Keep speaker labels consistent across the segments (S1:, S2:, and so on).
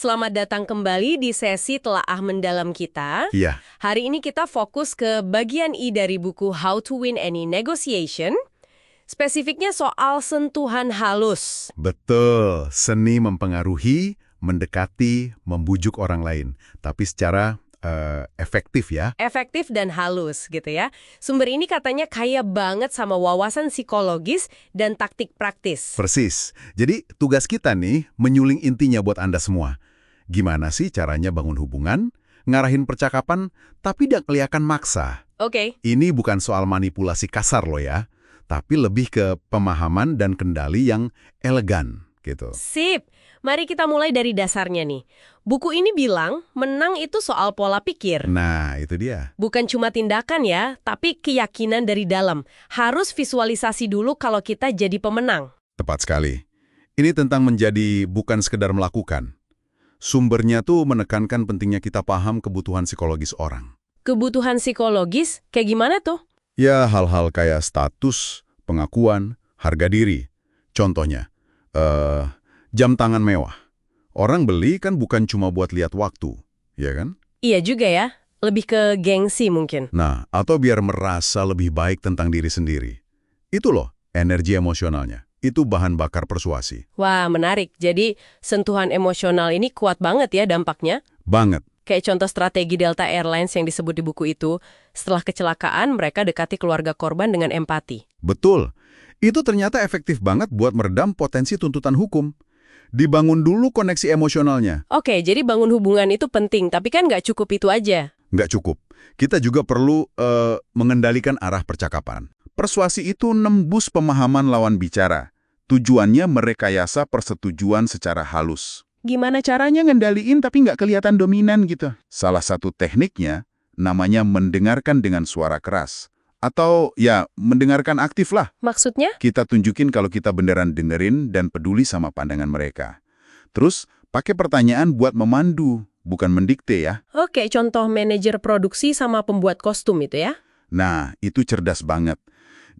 S1: Selamat datang kembali di sesi telaah mendalam kita.
S2: Iya,
S1: Hari ini kita fokus ke bagian I dari buku How to Win Any Negotiation. Spesifiknya soal sentuhan halus.
S2: betul. Seni mempengaruhi, mendekati, membujuk orang lain. Tapi secara efektif ya.
S1: Efektif dan halus gitu ya. Sumber ini katanya kaya banget sama wawasan psikologis dan taktik praktis.
S2: Persis. Jadi tugas kita nih menyuling intinya buat Anda semua. Gimana sih caranya bangun hubungan, ngarahin percakapan, tapi tidak kelihatan maksa.
S1: Oke.
S2: Ini bukan soal manipulasi kasar loh ya. Tapi lebih ke pemahaman dan kendali yang elegan gitu.
S1: Sip. Mari kita mulai dari dasarnya nih. Buku ini bilang menang itu soal pola pikir.
S2: Nah, itu dia.
S1: Bukan cuma tindakan ya, tapi keyakinan dari dalam. Harus visualisasi dulu kalau kita jadi pemenang.
S2: Tepat sekali. Ini tentang menjadi bukan sekedar melakukan. Sumbernya tuh menekankan pentingnya kita paham kebutuhan psikologis orang.
S1: Kebutuhan psikologis, kayak gimana tuh?
S2: Ya, hal-hal kayak status, pengakuan, harga diri. Contohnya, jam tangan mewah. Orang beli kan bukan cuma buat lihat waktu, ya kan?
S1: Iya juga ya, lebih ke gengsi mungkin.
S2: Nah, atau biar merasa lebih baik tentang diri sendiri. Itu loh, energi emosionalnya. Itu bahan bakar persuasi.
S1: Wah, menarik. Jadi, sentuhan emosional ini kuat banget ya dampaknya.
S2: Banget.
S1: Kayak contoh strategi Delta Airlines yang disebut di buku itu, setelah kecelakaan mereka dekati keluarga korban dengan empati.
S2: Betul. Itu ternyata efektif banget buat meredam potensi tuntutan hukum. Dibangun dulu koneksi emosionalnya.
S1: Oke, jadi bangun hubungan itu penting, tapi kan nggak cukup itu aja.
S2: Nggak cukup. Kita juga perlu mengendalikan arah percakapan. Persuasi itu nembus pemahaman lawan bicara. Tujuannya merekayasa persetujuan secara halus. Gimana caranya ngendaliin tapi nggak kelihatan dominan gitu? Salah satu tekniknya namanya mendengarkan dengan suara keras. Atau ya, mendengarkan aktif lah.
S1: Maksudnya?
S2: Kita tunjukin kalau kita beneran dengerin dan peduli sama pandangan mereka. Terus, pakai pertanyaan buat memandu, bukan mendikte ya.
S1: Oke, contoh manajer produksi sama pembuat kostum itu ya?
S2: Nah, itu cerdas banget.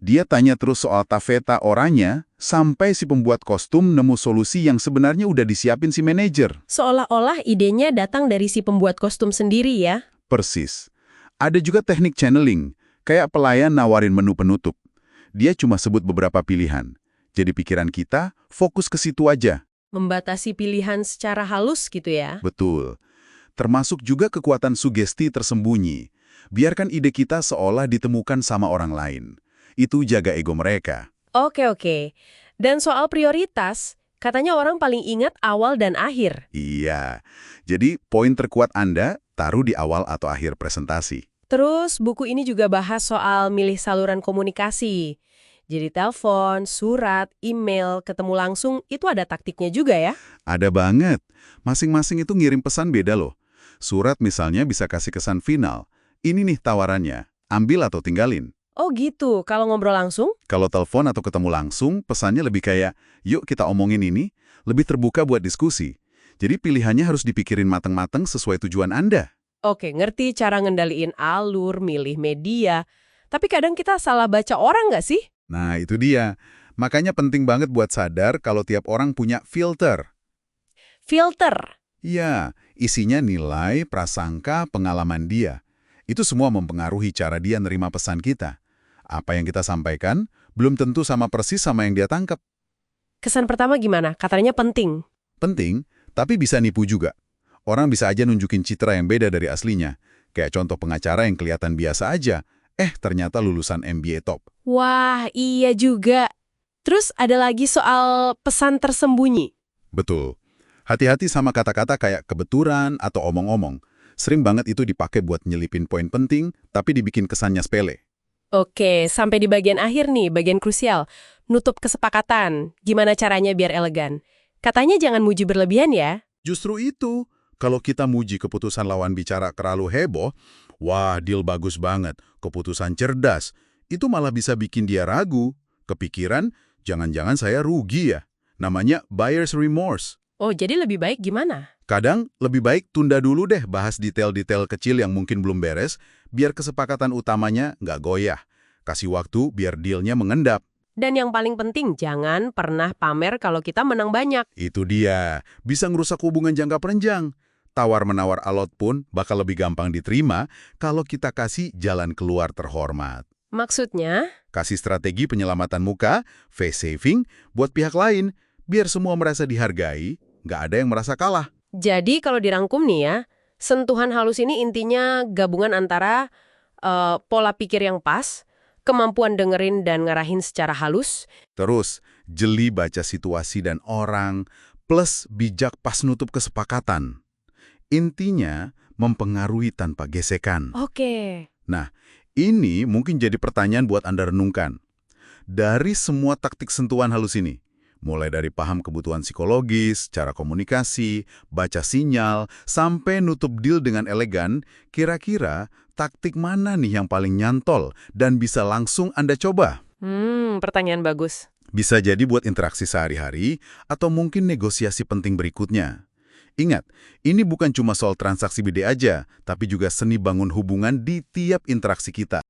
S2: Dia tanya terus soal tafeta oranya, sampai si pembuat kostum nemu solusi yang sebenarnya udah disiapin si manajer.
S1: Seolah-olah idenya datang dari si pembuat kostum sendiri ya?
S2: Persis. Ada juga teknik channeling, kayak pelayan nawarin menu penutup. Dia cuma sebut beberapa pilihan. Jadi pikiran kita fokus ke situ aja.
S1: Membatasi pilihan secara halus gitu ya?
S2: Betul. Termasuk juga kekuatan sugesti tersembunyi. Biarkan ide kita seolah ditemukan sama orang lain. Itu jaga ego mereka.
S1: Oke. Dan soal prioritas, katanya orang paling ingat awal dan akhir.
S2: Iya. Jadi poin terkuat Anda taruh di awal atau akhir presentasi.
S1: Terus buku ini juga bahas soal milih saluran komunikasi. Jadi telepon, surat, email, ketemu langsung, itu ada taktiknya juga ya?
S2: Ada banget. Masing-masing itu ngirim pesan beda loh. Surat misalnya bisa kasih kesan final. Ini nih tawarannya, ambil atau tinggalin.
S1: Oh gitu, kalau ngobrol langsung?
S2: Kalau telepon atau ketemu langsung, pesannya lebih kayak, yuk kita omongin ini, lebih terbuka buat diskusi. Jadi pilihannya harus dipikirin matang-matang sesuai tujuan Anda.
S1: Oke, ngerti cara ngendaliin alur, milih media. Tapi kadang kita salah baca orang nggak sih?
S2: Nah, itu dia. Makanya penting banget buat sadar kalau tiap orang punya filter.
S1: Filter.
S2: Iya, isinya nilai, prasangka, pengalaman dia. Itu semua mempengaruhi cara dia nerima pesan kita. Apa yang kita sampaikan belum tentu sama persis sama yang dia tangkap.
S1: Kesan pertama gimana? Katanya penting.
S2: Penting, tapi bisa nipu juga. Orang bisa aja nunjukin citra yang beda dari aslinya. Kayak contoh pengacara yang kelihatan biasa aja, ternyata lulusan MBA top.
S1: Wah, iya juga. Terus ada lagi soal pesan tersembunyi.
S2: Betul. Hati-hati sama kata-kata kayak kebetulan atau omong-omong. Sering banget itu dipakai buat nyelipin poin penting, tapi dibikin kesannya sepele.
S1: Oke, sampai di bagian akhir nih, bagian krusial. Nutup kesepakatan. Gimana caranya biar elegan? Katanya jangan muji berlebihan ya.
S2: Justru itu, kalau kita muji keputusan lawan bicara terlalu heboh, wah deal bagus banget, keputusan cerdas, itu malah bisa bikin dia ragu, kepikiran, jangan-jangan saya rugi ya. Namanya buyer's remorse.
S1: Oh, jadi lebih baik gimana?
S2: Kadang lebih baik tunda dulu deh bahas detail-detail kecil yang mungkin belum beres, biar kesepakatan utamanya nggak goyah. Kasih waktu biar dealnya mengendap.
S1: Dan yang paling penting, jangan pernah pamer kalau kita menang banyak.
S2: Itu dia, bisa ngerusak hubungan jangka panjang. Tawar-menawar alot pun bakal lebih gampang diterima kalau kita kasih jalan keluar terhormat.
S1: Maksudnya?
S2: Kasih strategi penyelamatan muka, face saving, buat pihak lain, biar semua merasa dihargai, nggak ada yang merasa kalah.
S1: Jadi kalau dirangkum nih ya, sentuhan halus ini intinya gabungan antara pola pikir yang pas, kemampuan dengerin dan ngarahin secara halus.
S2: Terus, jeli baca situasi dan orang, plus bijak pas nutup kesepakatan. Intinya, mempengaruhi tanpa gesekan.
S1: Oke.
S2: Nah, ini mungkin jadi pertanyaan buat Anda renungkan. Dari semua taktik sentuhan halus ini, mulai dari paham kebutuhan psikologis, cara komunikasi, baca sinyal, sampai nutup deal dengan elegan, kira-kira taktik mana nih yang paling nyantol dan bisa langsung Anda coba?
S1: Pertanyaan bagus.
S2: Bisa jadi buat interaksi sehari-hari atau mungkin negosiasi penting berikutnya. Ingat, ini bukan cuma soal transaksi BD aja, tapi juga seni bangun hubungan di tiap interaksi kita.